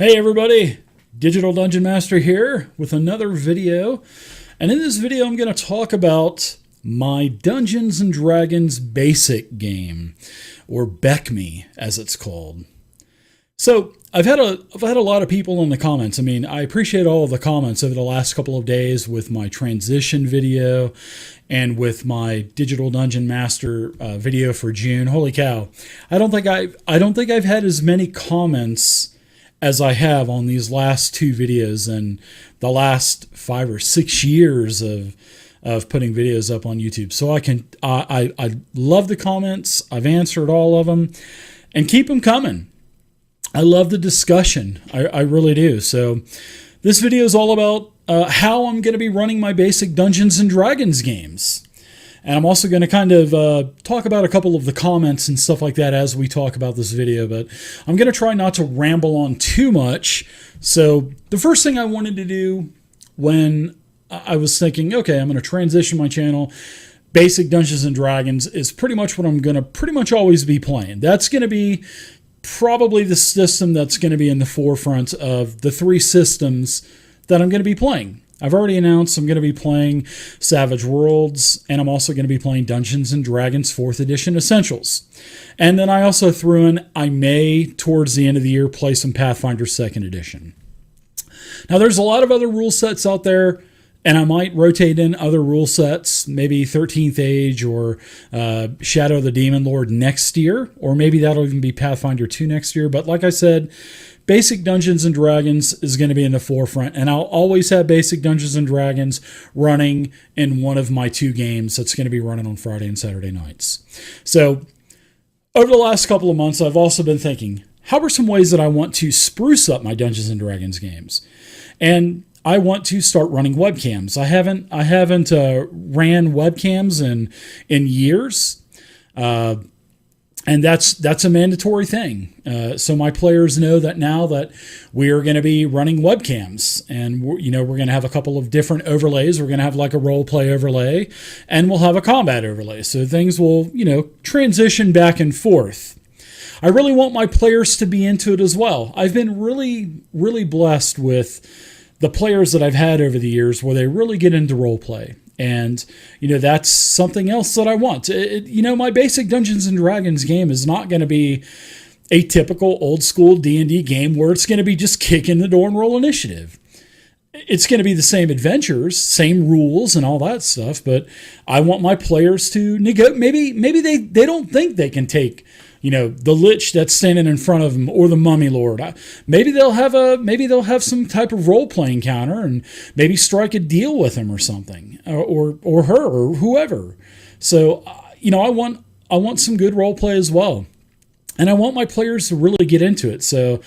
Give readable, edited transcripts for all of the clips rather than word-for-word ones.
Hey everybody, Digital Dungeon Master here with another video. And in this video I'm going to talk about my Dungeons and Dragons basic game, or BECMI as it's called. So I've had a lot of people in the comments. I mean, I appreciate all of the comments over the last couple of days with my transition video and with my Digital Dungeon Master video for June. Holy cow. I don't think I've had as many comments as I have on these last two videos in the last 5 or 6 years of putting videos up on YouTube. So I love the comments. I've answered all of them, and keep them coming. I love the discussion. I really do. So this video is all about how I'm going to be running my basic Dungeons and Dragons games. And I'm also going to kind of talk about a couple of the comments and stuff like that as we talk about this video, but I'm going to try not to ramble on too much. So the first thing I wanted to do when I was thinking, okay, I'm going to transition my channel, basic Dungeons and Dragons is pretty much what I'm going to pretty much always be playing. That's going to be probably the system that's going to be in the forefront of the 3 systems that I'm going to be playing. I've already announced I'm going to be playing Savage Worlds, and I'm also going to be playing Dungeons & Dragons 4th Edition Essentials. And then I also threw in, I may, towards the end of the year, play some Pathfinder 2nd Edition. Now, there's a lot of other rule sets out there, and I might rotate in other rule sets, maybe 13th Age or Shadow of the Demon Lord next year, or maybe that'll even be Pathfinder 2 next year. But like I said, basic Dungeons and Dragons is going to be in the forefront, and I'll always have basic Dungeons and Dragons running in one of my 2 games that's going to be running on Friday and Saturday nights. So over the last couple of months, I've also been thinking, how are some ways that I want to spruce up my Dungeons and Dragons games? And I want to start running webcams. I haven't ran webcams in years. And that's a mandatory thing. So my players know that now that we are going to be running webcams, and we're going to have a couple of different overlays. We're going to have like a role play overlay, and we'll have a combat overlay. So things will, transition back and forth. I really want my players to be into it as well. I've been really, really blessed with the players that I've had over the years where they really get into role play. And, that's something else that I want. My basic Dungeons & Dragons game is not going to be a typical old school D&D game where it's going to be just kick in the door and roll initiative. It's going to be the same adventures, same rules and all that stuff, but I want my players to maybe they don't think they can take the lich that's standing in front of them, or the mummy lord. Maybe they'll have some type of role playing counter, and maybe strike a deal with him or something, or her or whoever. So I want some good role play as well, and I want my players to really get into it. So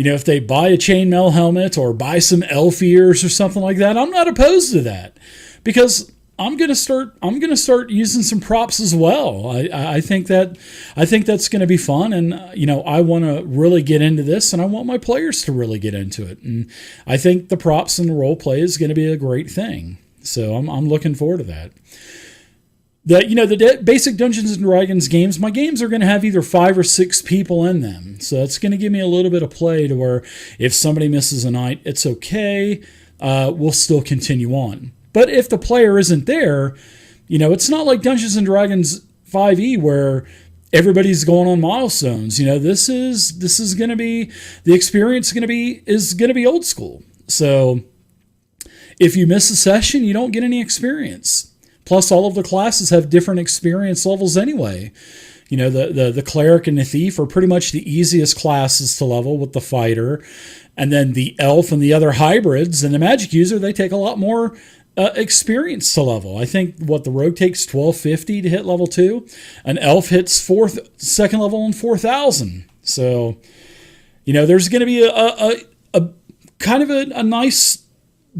if they buy a chainmail helmet or buy some elf ears or something like that, I'm not opposed to that, because I'm gonna start using some props as well. I think that's gonna be fun, and I want to really get into this, and I want my players to really get into it. And I think the props and the role play is going to be a great thing. So I'm looking forward to that. The basic Dungeons and Dragons games, my games are going to have either 5 or 6 people in them. So it's going to give me a little bit of play to where if somebody misses a night, it's okay. We'll still continue on. But if the player isn't there, it's not like Dungeons and Dragons 5e where everybody's going on milestones. This is going to be, the experience is going to be old school. So if you miss a session, you don't get any experience. Plus, all of the classes have different experience levels anyway. The cleric and the thief are pretty much the easiest classes to level with the fighter. And then the elf and the other hybrids and the magic user, they take a lot more experience to level. I think the rogue takes 1250 to hit level 2. An elf hits 2nd level on 4000. So, there's going to be a kind of a nice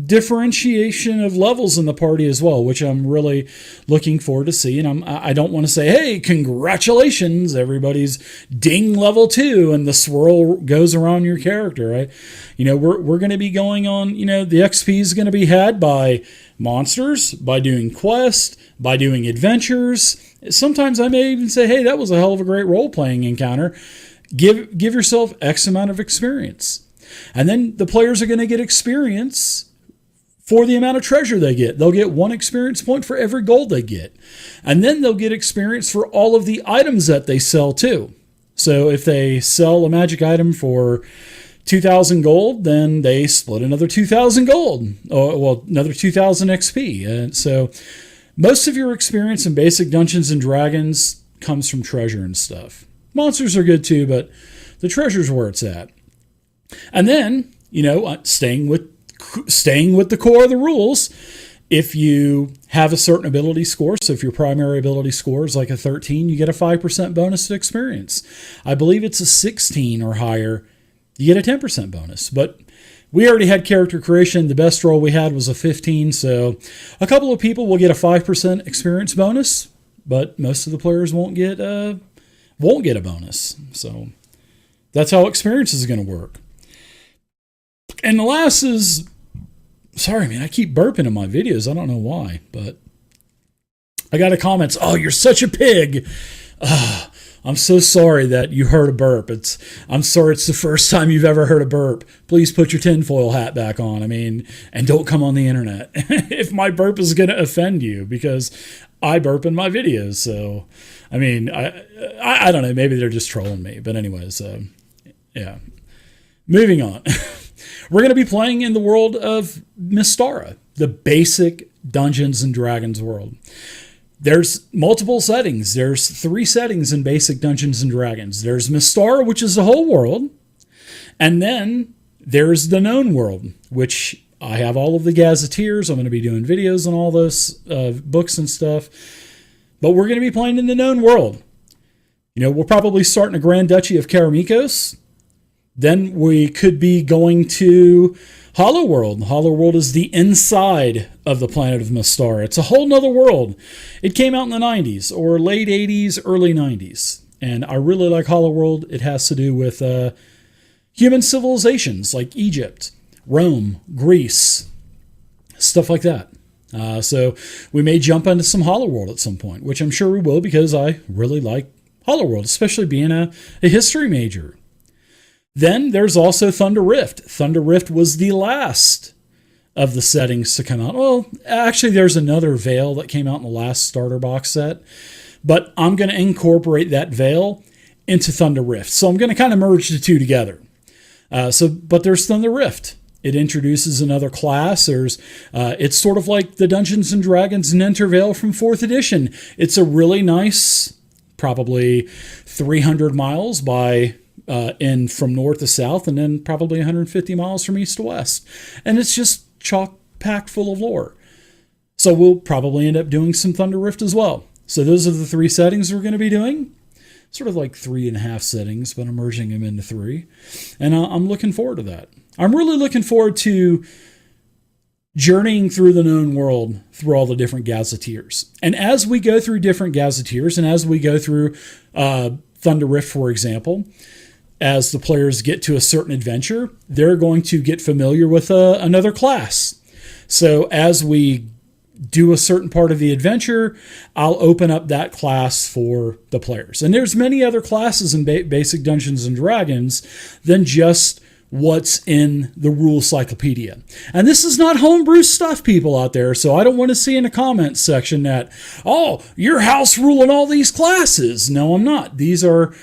differentiation of levels in the party as well, which I'm really looking forward to see. And I don't want to say, hey, congratulations, everybody's ding level 2 and the swirl goes around your character, right? We're going to be going on, the XP is going to be had by monsters, by doing quests, by doing adventures. Sometimes I may even say, hey, that was a hell of a great role-playing encounter. Give yourself X amount of experience. And then the players are going to get experience for the amount of treasure they get. They'll get 1 experience point for every gold they get. And then they'll get experience for all of the items that they sell too. So if they sell a magic item for 2,000 gold, then they split another 2,000 gold, or another 2,000 XP. And so most of your experience in basic Dungeons and Dragons comes from treasure and stuff. Monsters are good too, but the treasure's where it's at. And then, staying with the core of the rules, if you have a certain ability score, so if your primary ability score is like a 13, you get a 5% bonus to experience. I believe it's a 16 or higher, you get a 10% bonus. But we already had character creation. The best roll we had was a 15, so a couple of people will get a 5% experience bonus, but most of the players won't get a bonus. So that's how experience is going to work. And the last is, sorry, man, I keep burping in my videos. I don't know why, but I got a comment. Oh, you're such a pig. I'm so sorry that you heard a burp. I'm sorry it's the first time you've ever heard a burp. Please put your tinfoil hat back on. And don't come on the internet if my burp is going to offend you, because I burp in my videos. So, I don't know. Maybe they're just trolling me. But anyways, yeah. Moving on. We're going to be playing in the world of Mystara, the basic Dungeons and Dragons world. There's multiple settings. There's 3 settings in basic Dungeons and Dragons. There's Mystara, which is the whole world. And then there's the known world, which I have all of the gazatteers. I'm going to be doing videos on all those books and stuff. But we're going to be playing in the known world. We'll probably start in the Grand Duchy of Karamikos. Then we could be going to Hollow World. Hollow World is the inside of the planet of Mystara. It's a whole nother world. It came out in the 90s, or late 80s, early 90s. And I really like Hollow World. It has to do with human civilizations like Egypt, Rome, Greece, stuff like that. So we may jump into some Hollow World at some point, which I'm sure we will, because I really like Hollow World, especially being a history major. Then there's also Thunder Rift. Thunder Rift was the last of the settings to come out. Well, actually, there's another Veil that came out in the last starter box set, but I'm going to incorporate that Veil into Thunder Rift. So I'm going to kind of merge the two together. But there's Thunder Rift. It introduces another class. It's sort of like the Dungeons and Dragons Nenter Veil from 4th edition. It's a really nice, probably 300 miles from north to south, and then probably 150 miles from east to west. And it's just chock-packed full of lore. So we'll probably end up doing some Thunder Rift as well. So those are the 3 settings we're going to be doing. Sort of like 3.5 settings, but I'm merging them into 3. And I'm looking forward to that. I'm really looking forward to journeying through the known world through all the different gazatteers. And as we go through different gazatteers, and as we go through Thunder Rift, for example, as the players get to a certain adventure, they're going to get familiar with another class. So as we do a certain part of the adventure, I'll open up that class for the players. And there's many other classes in basic Dungeons and Dragons than just what's in the rule cyclopedia. And this is not homebrew stuff, people out there, so I don't want to see in the comments section that, oh, you're house ruling all these classes. No, I'm not. These are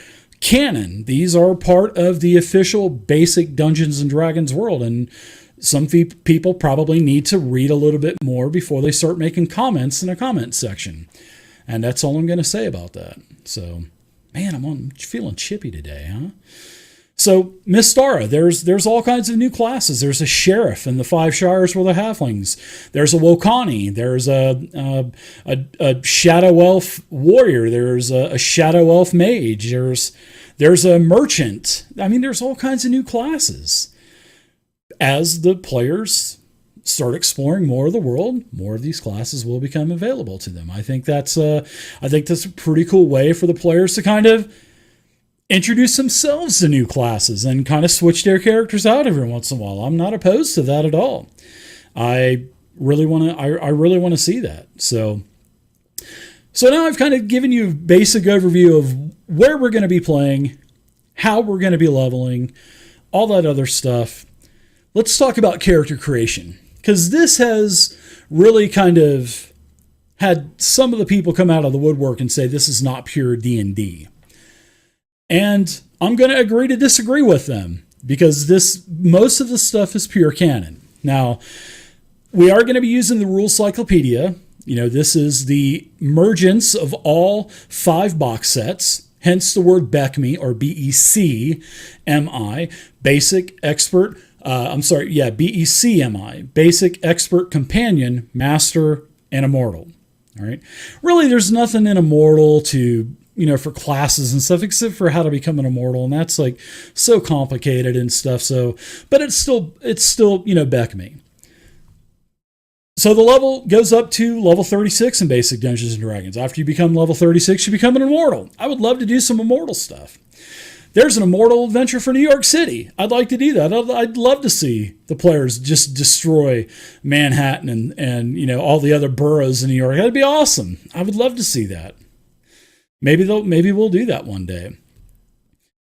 canon. These are part of the official basic Dungeons and Dragons world, and some people probably need to read a little bit more before they start making comments in the comment section. And that's all I'm going to say about that. So, man, I'm feeling chippy today, huh? So, Mystara, there's all kinds of new classes. There's a sheriff in the 5 Shires where the halflings. There's a Wokani. There's a shadow elf warrior. There's a shadow elf mage. There's a merchant. There's all kinds of new classes. As the players start exploring more of the world, more of these classes will become available to them. I think that's a pretty cool way for the players to kind of introduce themselves to new classes and kind of switch their characters out every once in a while. I'm not opposed to that at all. I really want to see that. So now I've kind of given you a basic overview of where we're going to be playing, how we're going to be leveling, all that other stuff. Let's talk about character creation, because this has really kind of had some of the people come out of the woodwork and say this is not pure D&D. And I'm going to agree to disagree with them, because most of the stuff is pure canon. Now, we are going to be using the Rule Cyclopedia. This is the mergence of all 5 box sets, hence the word BECMI, or BECMI, Basic Expert, BECMI, Basic Expert Companion, Master, and Immortal. All right. Really, there's nothing in Immortal to, for classes and stuff, except for how to become an Immortal. And that's like so complicated and stuff. So, but it's still, BECMI. So the level goes up to level 36 in Basic Dungeons and Dragons. After you become level 36, you become an Immortal. I would love to do some Immortal stuff. There's an Immortal adventure for New York City. I'd like to do that. I'd love to see the players just destroy Manhattan and all the other boroughs in New York. That'd be awesome. I would love to see that. Maybe we'll do that one day.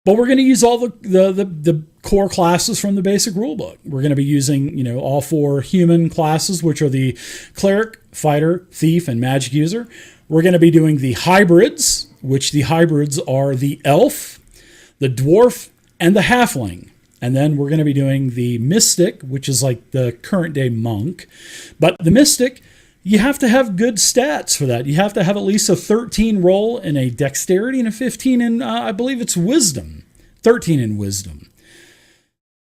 But we're going to use all the core classes from the basic rulebook. We're going to be using, all 4 human classes, which are the cleric, fighter, thief, and magic user. We're going to be doing the hybrids, which the hybrids are the elf, the dwarf, and the halfling. And then we're going to be doing the mystic, which is like the current day monk. But the mystic, you have to have good stats for that. You have to have at least a 13 roll in a dexterity and a 15 in, I believe it's wisdom. 13 in wisdom.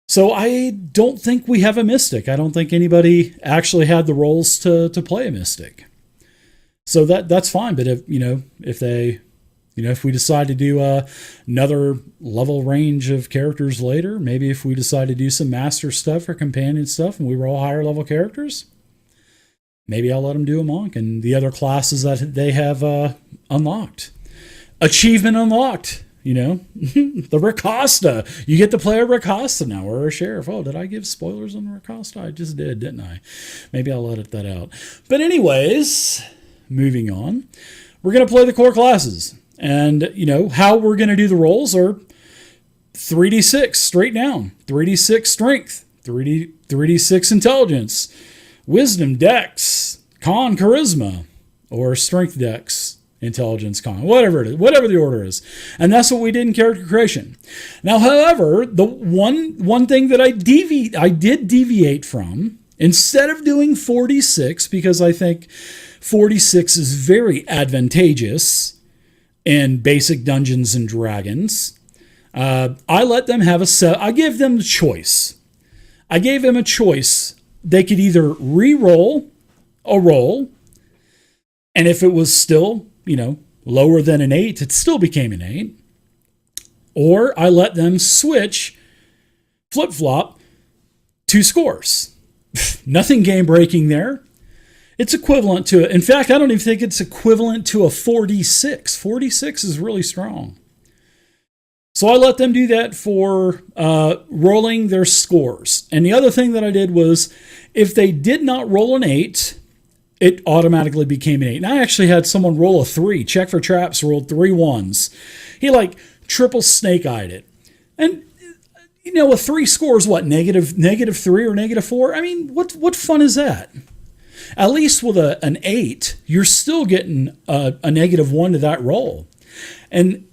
So I don't think we have a mystic. I don't think anybody actually had the rolls to play a mystic. So that's fine. But if we decide to do another level range of characters later, maybe if we decide to do some master stuff or companion stuff and we roll higher level characters, maybe I'll let them do a monk and the other classes that they have unlocked. Achievement unlocked, the Ricosta. You get to play a Ricosta now, or a sheriff. Oh, did I give spoilers on the Ricosta? I just did, didn't I? Maybe I'll let that out. But anyways, moving on. We're going to play the core classes. And, how we're going to do the rolls are 3d6 straight down, 3d6 strength, 3d6 intelligence, wisdom, dex, con, charisma, or strength, dex, intelligence, con, whatever it is, whatever the order is. And that's what we did in character creation. Now, however, the one thing that I did deviate from, instead of doing 46, because I think 46 is very advantageous in Basic Dungeons and Dragons, I let them have I gave them the choice. I gave them a choice. They could either re-roll a roll, and if it was still, lower than an 8, it still became an 8. Or I let them switch, flip-flop, 2 scores. Nothing game-breaking there. It's equivalent to, in fact, I don't even think it's equivalent to a 4d6. 4d6 is really strong. So I let them do that for rolling their scores. And the other thing that I did was, if they did not roll an 8, it automatically became an 8. And I actually had someone roll a 3. Check for Traps rolled 3 1s. He triple snake-eyed it. And, a 3 scores, what, negative 3 or negative 4? I mean, what fun is that? At least with an 8, you're still getting a negative 1 to that roll. And,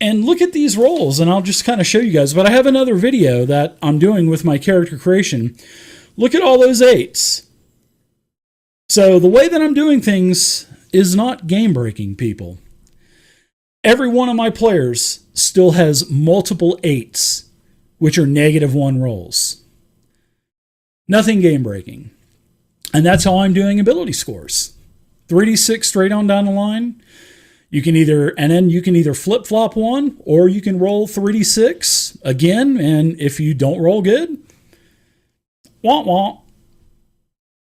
and look at these rolls, and I'll just kind of show you guys. But I have another video that I'm doing with my character creation. Look at all those 8s. So the way that I'm doing things is not game-breaking, people. Every one of my players still has multiple 8s, which are negative 1 rolls. Nothing game-breaking. And that's how I'm doing ability scores. 3d6 straight on down the line. You can either flip-flop one, or you can roll 3d6 again, and if you don't roll good, womp womp.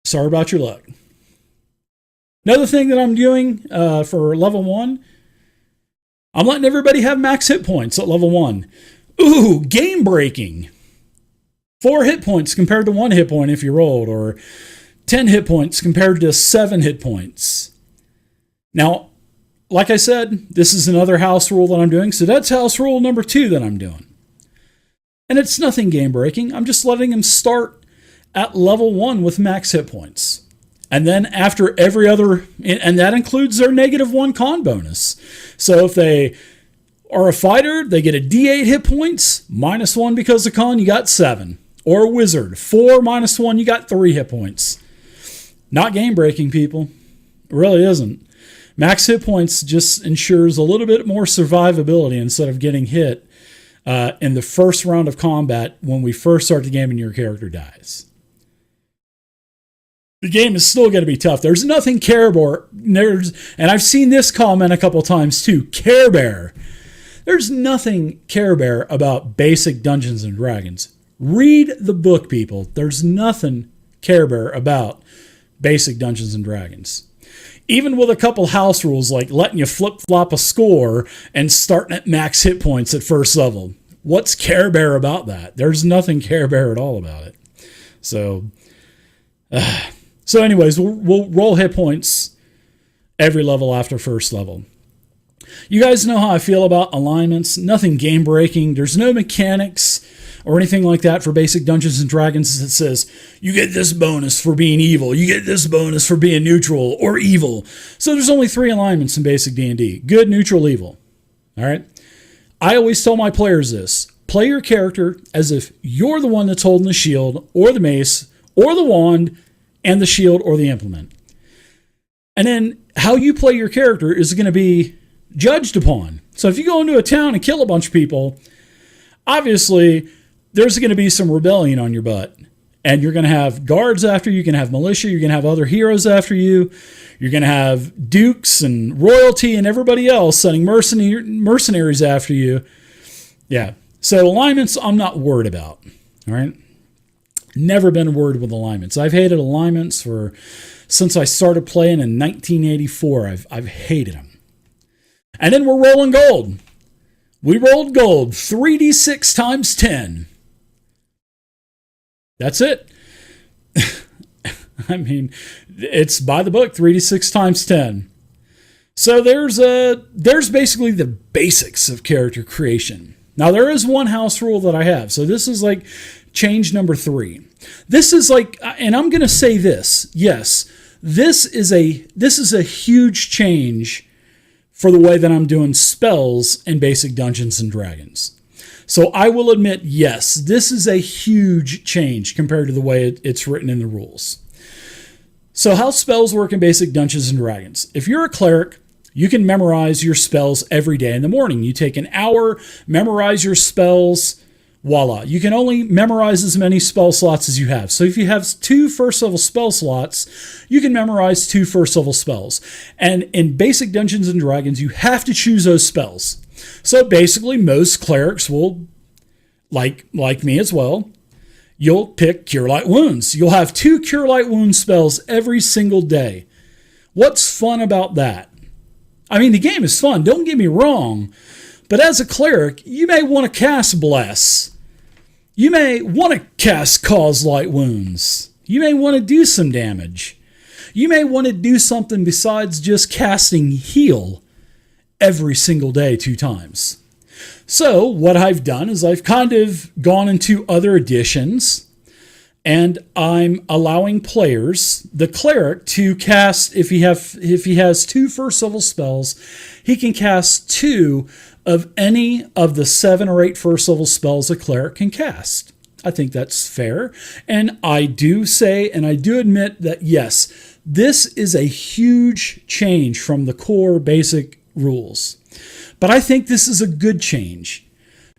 Sorry about your luck. Another thing that I'm doing for level 1, I'm letting everybody have max hit points at level 1. Ooh, game breaking. 4 hit points compared to 1 hit point if you rolled, or 10 hit points compared to 7 hit points. Now, like I said, this is another house rule that I'm doing, so that's house rule number 2 that I'm doing. And it's nothing game breaking. I'm just letting them start at level 1 with max hit points. And then after every other, and that includes their -1 con bonus. So if they are a fighter, they get a D8 hit points, -1 because of con, you got 7. Or a wizard, 4 -1, you got 3 hit points. Not game breaking, people. It really isn't. Max hit points just ensures a little bit more survivability instead of getting hit in the first round of combat when we first start the game and your character dies. The game is still going to be tough. There's nothing Care Bear. And I've seen this comment a couple times too. Care Bear. There's nothing Care Bear about basic Dungeons and Dragons. Read the book, people. There's nothing Care Bear about basic Dungeons and Dragons. Even with a couple house rules like letting you flip-flop a score and starting at max hit points at first level. What's Care Bear about that? There's nothing Care Bear at all about it. So anyways, we'll roll hit points every level after first level. You guys know how I feel about alignments. Nothing game-breaking. There's no mechanics or anything like that for basic Dungeons & Dragons that says, you get this bonus for being evil, you get this bonus for being neutral or evil. So there's only 3 alignments in basic D&D. Good, neutral, evil. All right? I always tell my players this. Play your character as if you're the one that's holding the shield or the mace or the wand and the shield or the implement. And then how you play your character is going to be judged upon. So if you go into a town and kill a bunch of people, obviously there's going to be some rebellion on your butt. And you're going to have guards after you, you're going to have militia, you're going to have other heroes after you, you're going to have dukes and royalty and everybody else sending mercenaries after you. Yeah. So alignments, I'm not worried about. All right. Never been worried with alignments. I've hated alignments since I started playing in 1984. I've hated them. And then we're rolling gold. We rolled gold 3d6 times 10. That's it. I mean, it's by the book, 3d6 times 10. So there's basically the basics of character creation. Now there is one house rule that I have. So this is like change number 3. This is like, and I'm going to say this. Yes, this is a huge change for the way that I'm doing spells in basic Dungeons and Dragons. So I will admit, yes, this is a huge change compared to the way it's written in the rules. So how spells work in basic Dungeons and Dragons. If you're a cleric, you can memorize your spells every day in the morning. You take an hour, memorize your spells, voila. You can only memorize as many spell slots as you have. So if you have 2 first level spell slots, you can memorize 2 first level spells. And in basic Dungeons and Dragons, you have to choose those spells. So basically, most clerics will, like me as well, you'll pick Cure Light Wounds. You'll have 2 Cure Light Wounds spells every single day. What's fun about that? I mean, the game is fun, don't get me wrong, but as a cleric, you may want to cast Bless. You may want to cast Cause Light Wounds. You may want to do some damage. You may want to do something besides just casting Heal every single day 2 times. So what I've done is I've kind of gone into other editions and I'm allowing players, the cleric, to cast, if he has 2 first level spells, he can cast 2 of any of the 7 or 8 first level spells a cleric can cast. I think that's fair. And I do say, and I do admit that yes, this is a huge change from the core basic rules. But I think this is a good change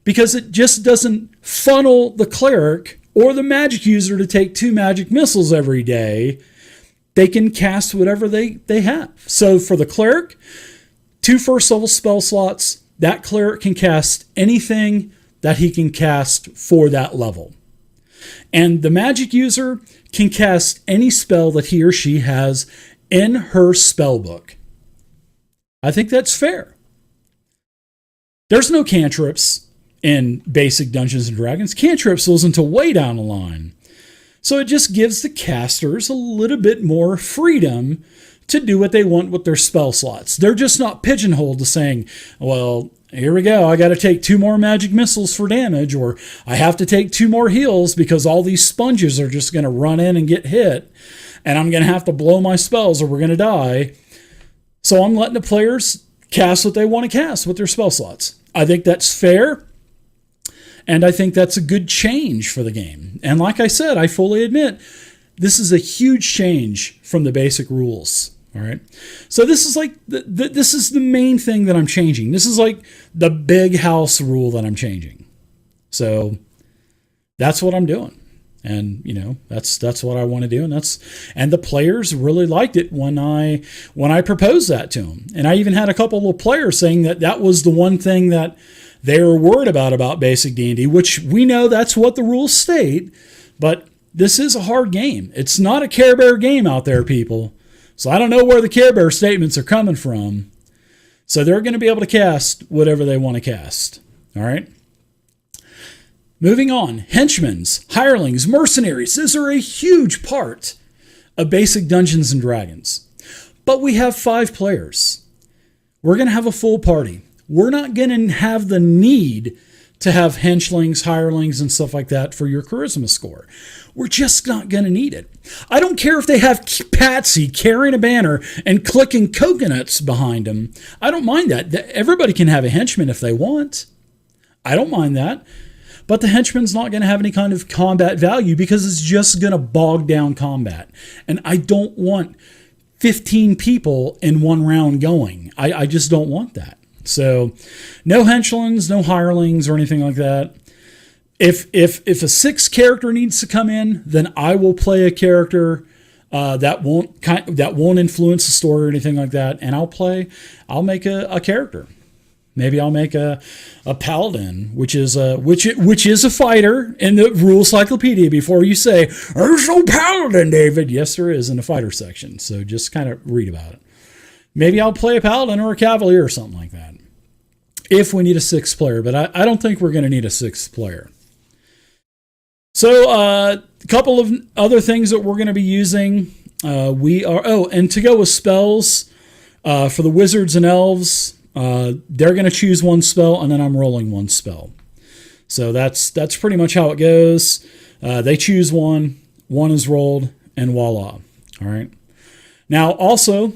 because it just doesn't funnel the cleric or the magic user to take 2 magic missiles every day. They can cast whatever they have. So for the cleric, 2 first level spell slots, that cleric can cast anything that he can cast for that level. And the magic user can cast any spell that he or she has in her spell book. I think that's fair. There's no cantrips in basic Dungeons & Dragons. Cantrips listen to way down the line. So it just gives the casters a little bit more freedom to do what they want with their spell slots. They're just not pigeonholed to saying, well, here we go. I got to take 2 more magic missiles for damage, or I have to take 2 more heals because all these sponges are just going to run in and get hit, and I'm going to have to blow my spells or we're going to die. So I'm letting the players cast what they want to cast with their spell slots. I think that's fair, and I think that's a good change for the game. And like I said, I fully admit, this is a huge change from the basic rules. All right. So this is like this is the main thing that I'm changing. This is like the big house rule that I'm changing. So that's what I'm doing. And that's what I want to do, and the players really liked it when I proposed that to them. And I even had a couple of players saying that was the one thing that they were worried about Basic D&D, which we know that's what the rules state, but this is a hard game. It's not a Care Bear game out there, people. So I don't know where the Care Bear statements are coming from. So they're going to be able to cast whatever they want to cast. All right. Moving on. Henchmans, Hirelings, Mercenaries. These are a huge part of basic Dungeons and Dragons. But we have 5 players. We're going to have a full party. We're not going to have the need to have henchlings, hirelings, and stuff like that for your charisma score. We're just not going to need it. I don't care if they have Patsy carrying a banner and clicking coconuts behind them. I don't mind that. Everybody can have a henchman if they want. I don't mind that. But the henchman's not going to have any kind of combat value because it's just going to bog down combat. And I don't want 15 people in one round going. I just don't want that. So no henchlings, no hirelings or anything like that. If a 6th character needs to come in, then I will play a character that won't influence the story or anything like that, and I'll make a character. Maybe I'll make a paladin, which is a fighter in the rule encyclopedia. Before you say there's no paladin, David, yes there is in the fighter section. So just kind of read about it. Maybe I'll play a paladin or a cavalier or something like that if we need a 6th player, but I don't think we're going to need a 6th player. So a couple of other things that we're going to be using. And to go with spells, for the wizards and elves, they're going to choose one spell, and then I'm rolling one spell. So that's pretty much how it goes. They choose one is rolled, and voila. All right. Now, also,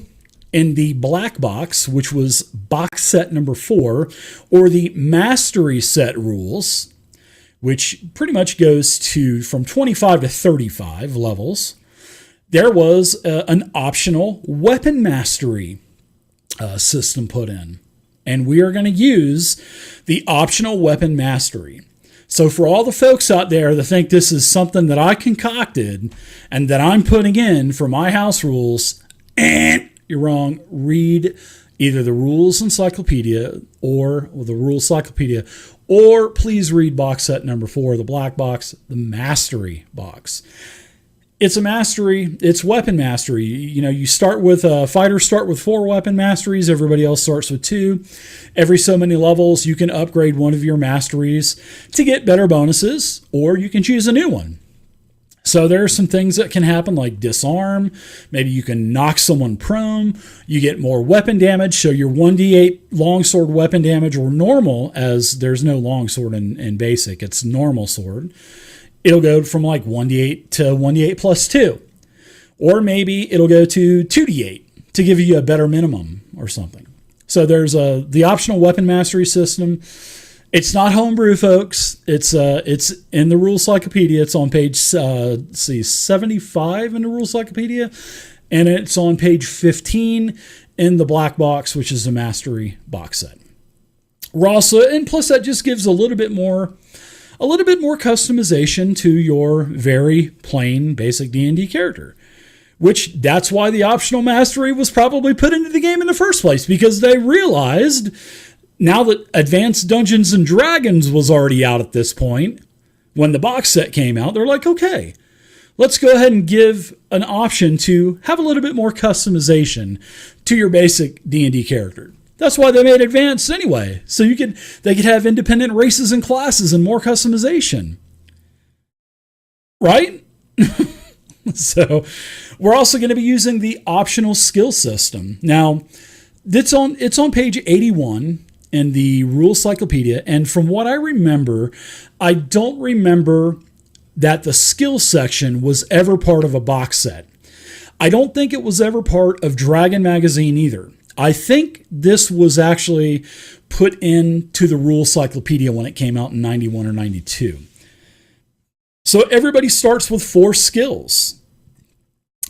in the black box, which was box set number 4, or the mastery set rules, which pretty much goes from 25 to 35 levels, there was an optional weapon mastery system put in. And we are going to use the optional weapon mastery. So for all the folks out there that think this is something that I concocted and that I'm putting in for my house rules, you're wrong. Read either the rules encyclopedia or the rules encyclopedia, or please read box set number 4, the black box, the mastery box. It's a mastery. It's weapon mastery. You start with fighters start with 4 weapon masteries. Everybody else starts with 2. Every so many levels, you can upgrade one of your masteries to get better bonuses, or you can choose a new one. So there are some things that can happen, like disarm. Maybe you can knock someone prone. You get more weapon damage. So your 1d8 longsword weapon damage, or normal, as there's no longsword in basic, it's normal sword. It'll go from like 1d8 to 1d8 plus 2. Or maybe it'll go to 2d8 to give you a better minimum or something. So there's the optional weapon mastery system. It's not homebrew, folks. It's in the Rules Encyclopedia. It's on page 75 in the Rules Encyclopedia, and it's on page 15 in the black box, which is the mastery box set. We're also, and plus that just gives a little bit more customization to your very plain basic D&D character. Which that's why the optional mastery was probably put into the game in the first place, because they realized, now that Advanced Dungeons and Dragons was already out at this point, when the box set came out, they're like, okay, let's go ahead and give an option to have a little bit more customization to your basic D&D character. That's why they made Advanced anyway, so they could have independent races and classes and more customization. Right? So we're also going to be using the optional skill system. Now, it's on page 81 in the rule cyclopedia, and from what I remember, I don't remember that the skill section was ever part of a box set. I don't think it was ever part of Dragon Magazine either. I think this was actually put into the rule cyclopedia when it came out in 91 or 92. So everybody starts with 4 skills.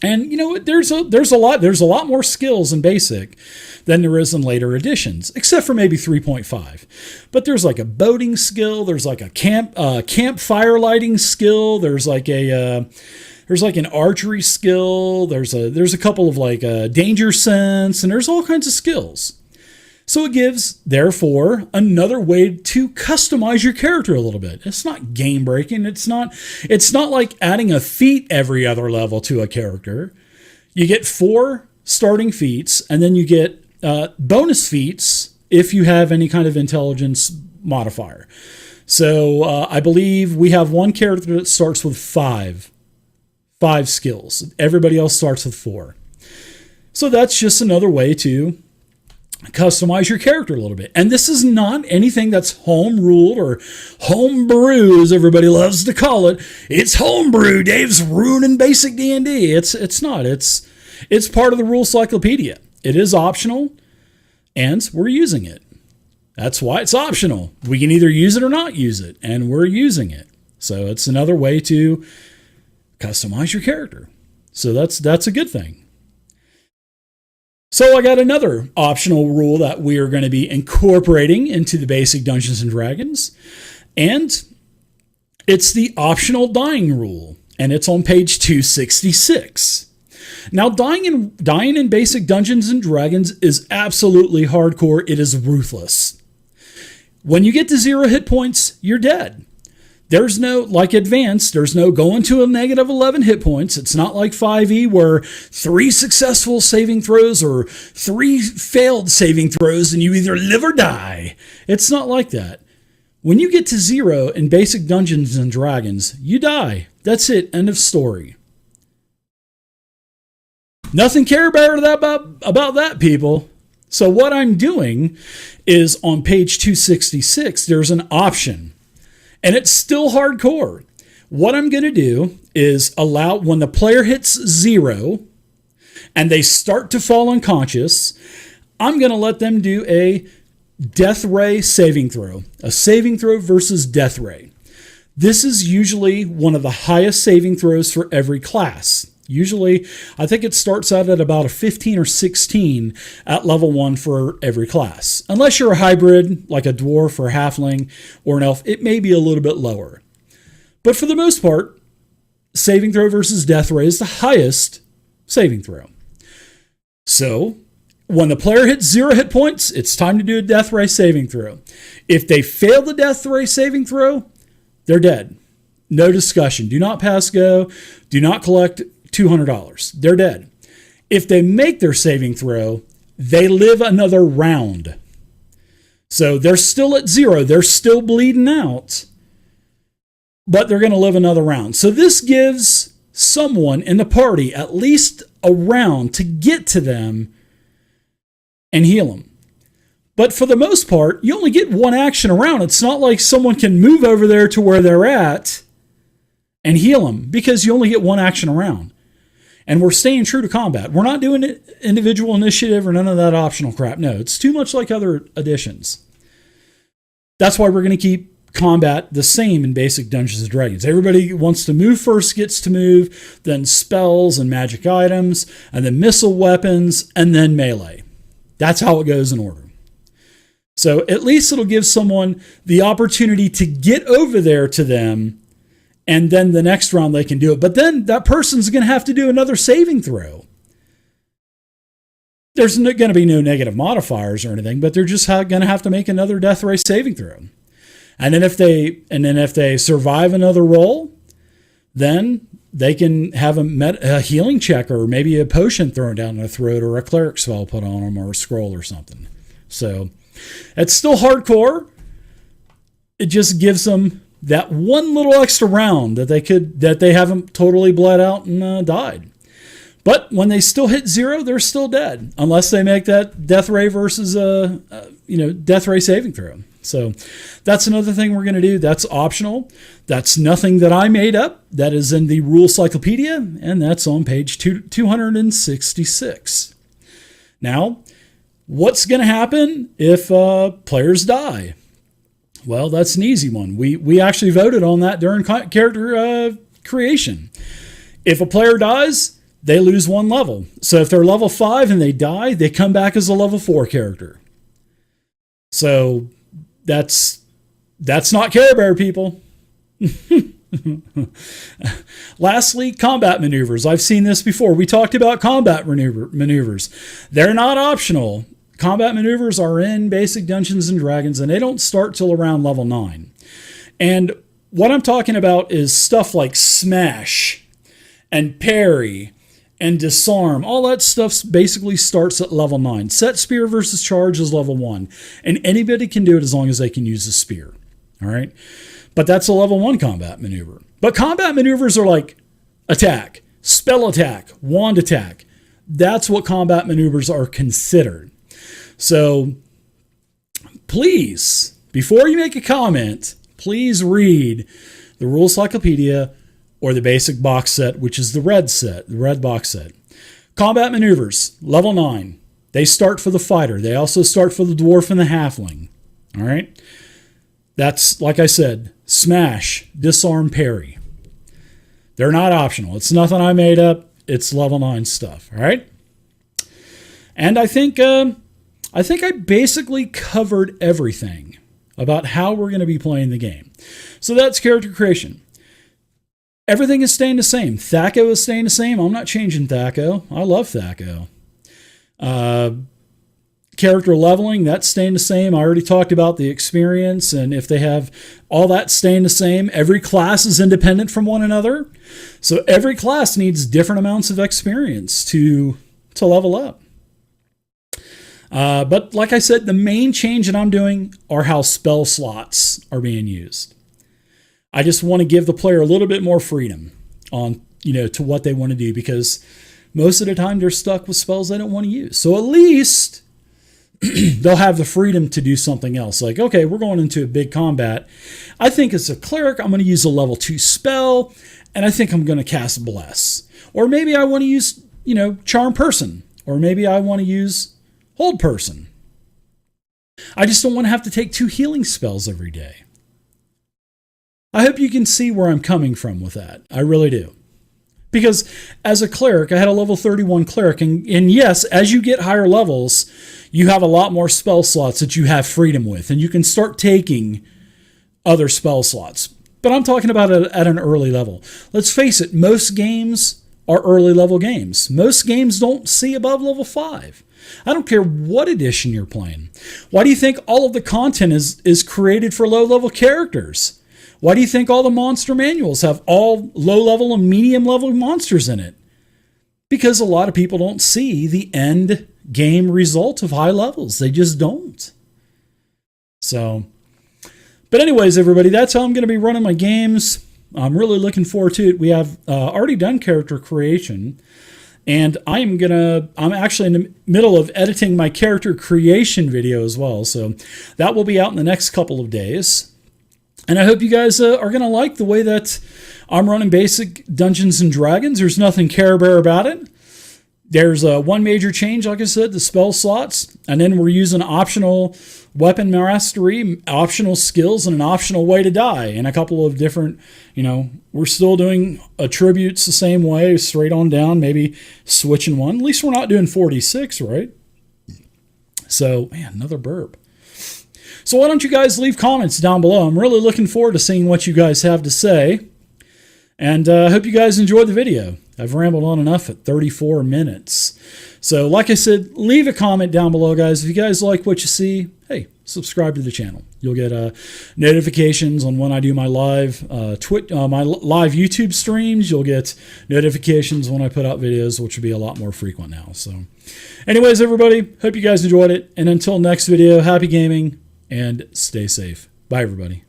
And you know, there's a lot more skills in basic than there is in later editions, except for maybe 3.5. But there's like a boating skill, there's like a campfire lighting skill, there's like an archery skill, there's a couple of like danger sense, and there's all kinds of skills. So it gives, therefore, another way to customize your character a little bit. It's not game breaking. It's not like adding a feat every other level to a character. You get 4 starting feats, and then you get bonus feats if you have any kind of intelligence modifier. So I believe we have one character that starts with 5 skills. Everybody else starts with 4. So that's just another way to customize your character a little bit. And this is not anything that's home ruled or homebrew, as everybody loves to call it. It's homebrew. Dave's ruining basic D&D. It's not. It's part of the rule cyclopedia. It is optional, and we're using it. That's why it's optional. We can either use it or not use it, and we're using it. So it's another way to customize your character. So that's a good thing. So I got another optional rule that we are going to be incorporating into the basic Dungeons & Dragons, and it's the optional dying rule, and it's on page 266. Now, dying in basic Dungeons & Dragons is absolutely hardcore. It is ruthless. When you get to 0 hit points, you're dead. There's no, like advanced, there's no going to a negative 11 hit points. It's not like 5e where 3 successful saving throws or 3 failed saving throws and you either live or die. It's not like that. When you get to 0 in basic Dungeons & Dragons, you die. That's it. End of story. Nothing care about that, people. So what I'm doing is on page 266, there's an option. And it's still hardcore. What I'm going to do is allow, when the player hits 0 and they start to fall unconscious, I'm going to let them do a death ray saving throw. A saving throw versus death ray. This is usually one of the highest saving throws for every class. Usually, I think it starts out at about a 15 or 16 at level 1 for every class. Unless you're a hybrid, like a dwarf or a halfling or an elf, it may be a little bit lower. But for the most part, saving throw versus death ray is the highest saving throw. So, when the player hits 0 hit points, it's time to do a death ray saving throw. If they fail the death ray saving throw, they're dead. No discussion. Do not pass go. Do not collect $200. They're dead. If they make their saving throw, they live another round. So they're still at 0. They're still bleeding out, but they're going to live another round. So this gives someone in the party at least a round to get to them and heal them. But for the most part, you only get one action around. It's not like someone can move over there to where they're at and heal them, because you only get one action around. And we're staying true to combat. We're not doing individual initiative or none of that optional crap. No, it's too much like other editions. That's why we're going to keep combat the same in basic Dungeons & Dragons. Everybody wants to move first gets to move, then spells and magic items, and then missile weapons, and then melee. That's how it goes in order. So at least it'll give someone the opportunity to get over there to them, and then the next round they can do it. But then that person's going to have to do another saving throw. There's going to be no negative modifiers or anything, but they're just going to have to make another death ray saving throw. And then if they survive another roll, then they can have a healing check or maybe a potion thrown down their throat or a cleric spell put on them or a scroll or something. So it's still hardcore. It just gives them that one little extra round that they haven't totally bled out and died. But when they still hit 0, they're still dead, unless they make that death ray versus death ray saving throw. So that's another thing we're going to do. That's optional. That's nothing that I made up. That is in the Rule Cyclopedia, and that's on page 266. Now, what's going to happen if players die? Well, that's an easy one. We actually voted on that during character creation. If a player dies, they lose 1 level. So if they're level 5 and they die, they come back as a level 4 character. So that's not Care Bear, people. Lastly, combat maneuvers. I've seen this before. We talked about combat maneuvers. They're not optional. Combat maneuvers are in basic Dungeons and Dragons, and they don't start till around level 9. And what I'm talking about is stuff like smash and parry and disarm. All that stuff basically starts at level 9. Set spear versus charge is level 1. And anybody can do it as long as they can use a spear. All right? But that's a level 1 combat maneuver. But combat maneuvers are like attack, spell attack, wand attack. That's what combat maneuvers are considered. So please, before you make a comment, please read the Rule Cyclopedia or the basic box set, which is the red box set. Combat maneuvers, level 9. They start for the fighter. They also start for the dwarf and the halfling. All right? That's, like I said, smash, disarm, parry. They're not optional. It's nothing I made up. It's level 9 stuff. All right? And I think I basically covered everything about how we're going to be playing the game. So that's character creation. Everything is staying the same. Thaco is staying the same. I'm not changing Thaco. I love Thaco. Character leveling, that's staying the same. I already talked about the experience, and if they have all that staying the same. Every class is independent from one another. So every class needs different amounts of experience to level up. But like I said, the main change that I'm doing are how spell slots are being used. I just want to give the player a little bit more freedom on, to what they want to do, because most of the time they're stuck with spells they don't want to use. So at least they'll have the freedom to do something else. Like, okay, we're going into a big combat. I think as a cleric, I'm going to use a level 2 spell, and I think I'm going to cast Bless. Or maybe I want to use, Charm Person. Or maybe I want to use Hold Person. I just don't want to have to take 2 healing spells every day. I hope you can see where I'm coming from with that. I really do. Because as a cleric, I had a level 31 cleric, and yes, as you get higher levels, you have a lot more spell slots that you have freedom with, and you can start taking other spell slots. But I'm talking about it at an early level. Let's face it, most games are early level games. Most games don't see above level 5. I don't care what edition you're playing. Why do you think all of the content is created for low-level characters? Why do you think all the monster manuals have all low-level and medium-level monsters in it? Because a lot of people don't see the end game result of high levels. They just don't. So, but anyways, everybody, that's how I'm going to be running my games. I'm really looking forward to it. We have already done character creation, and I'm actually in the middle of editing my character creation video as well. So that will be out in the next couple of days. And I hope you guys are going to like the way that I'm running basic Dungeons and Dragons. There's nothing Care Bear about it. There's one major change, like I said, the spell slots. And then we're using optional weapon mastery, optional skills, and an optional way to die. And a couple of different, we're still doing attributes the same way, straight on down, maybe switching one. At least we're not doing 46, right? So, man, another burp. So why don't you guys leave comments down below? I'm really looking forward to seeing what you guys have to say. And I hope you guys enjoyed the video. I've rambled on enough at 34 minutes. So like I said, leave a comment down below, guys. If you guys like what you see, hey, subscribe to the channel. You'll get notifications on when I do my live live YouTube streams. You'll get notifications when I put out videos, which will be a lot more frequent now. So anyways, everybody, hope you guys enjoyed it. And until next video, happy gaming and stay safe. Bye, everybody.